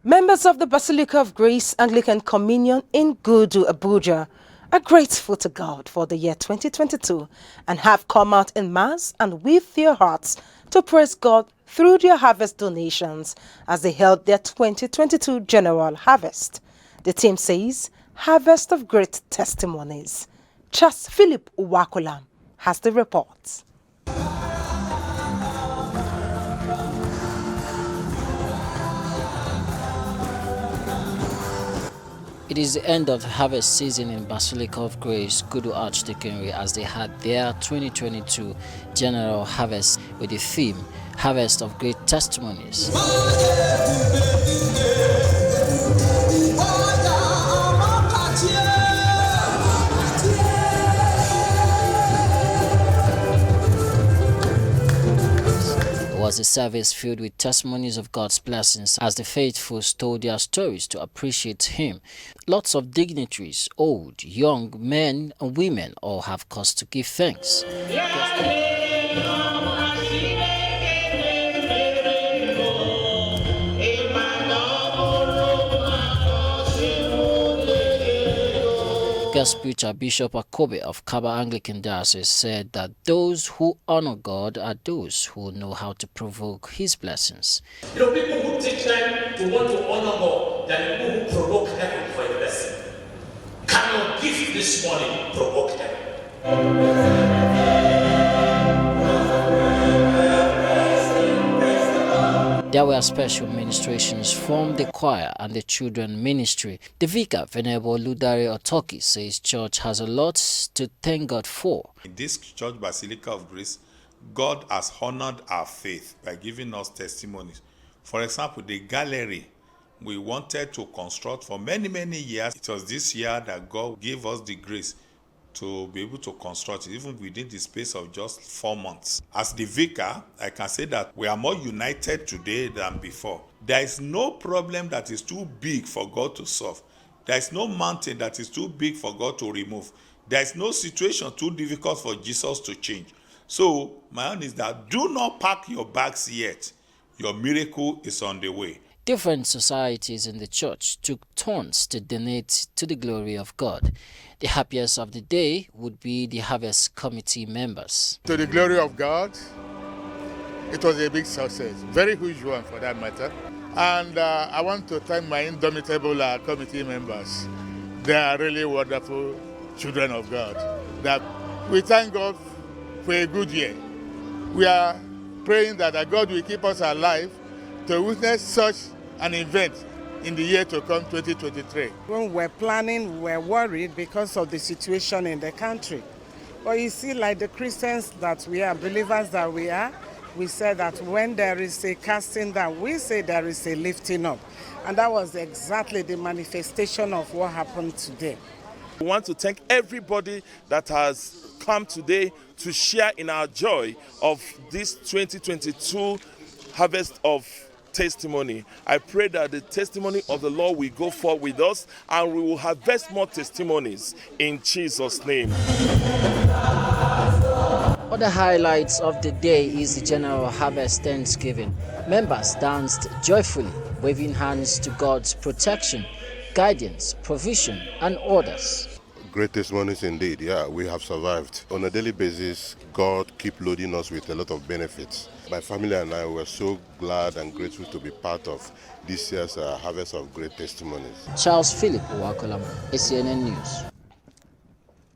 Members of the Basilica of Grace Anglican Communion in Gudu, Abuja, are grateful to God for the year 2022 and have come out in mass and with their hearts to praise God through their harvest donations as they held their 2022 General Harvest. The team says, Harvest of Great Testimonies. Charles Philip Uwakola has the report. It is the end of the harvest season in Basilica of Grace, Gudu Archdeaconry, as they had their 2022 General Harvest with the theme, Harvest of Great Testimonies. It was a service filled with testimonies of God's blessings as the faithful told their stories to appreciate Him. Lots of dignitaries, old, young, men and women all have cause to give thanks. Guest preacher Bishop Akobe of Kaba Anglican Diocese said that those who honor God are those who know how to provoke His blessings. People who take time to want to honor God, they are people who provoke heaven for a blessing. Can your gift this morning provoke heaven? There were special ministrations from the choir and the children ministry. The vicar, Venerable Ludare Otoki, says church has a lot to thank God for. In this church, Basilica of Grace, God has honored our faith by giving us testimonies. For example, the gallery we wanted to construct for many, many years. It was this year that God gave us the grace to be able to construct it, even within the space of just 4 months. As the vicar, I can say that we are more united today than before. There is no problem that is too big for God to solve. There is no mountain that is too big for God to remove. There is no situation too difficult for Jesus to change. So my own is that do not pack your bags yet. Your miracle is on the way. Different societies in the church took turns to donate to the glory of God. The happiest of the day would be the Harvest Committee members. To the glory of God, it was a big success, very huge one for that matter. And I want to thank my indomitable committee members. They are really wonderful children of God. That we thank God for a good year. We are praying that God will keep us alive to witness such an event in the year to come, 2023. When we're planning, we're worried because of the situation in the country. But you see, like the Christians that we are, believers that we are, we say that when there is a casting down, we say there is a lifting up. And that was exactly the manifestation of what happened today. We want to thank everybody that has come today to share in our joy of this 2022 harvest of testimony. I pray that the testimony of the Lord will go forth with us and we will harvest more testimonies in Jesus' name. Other highlights of the day is the General Harvest Thanksgiving. Members danced joyfully, waving hands to God's protection, guidance, provision, and orders. Great testimonies indeed. Yeah, we have survived. On a daily basis, God keeps loading us with a lot of benefits. My family and I were so glad and grateful to be part of this year's Harvest of Great Testimonies. Charles Philip Uwakola, ACNN News.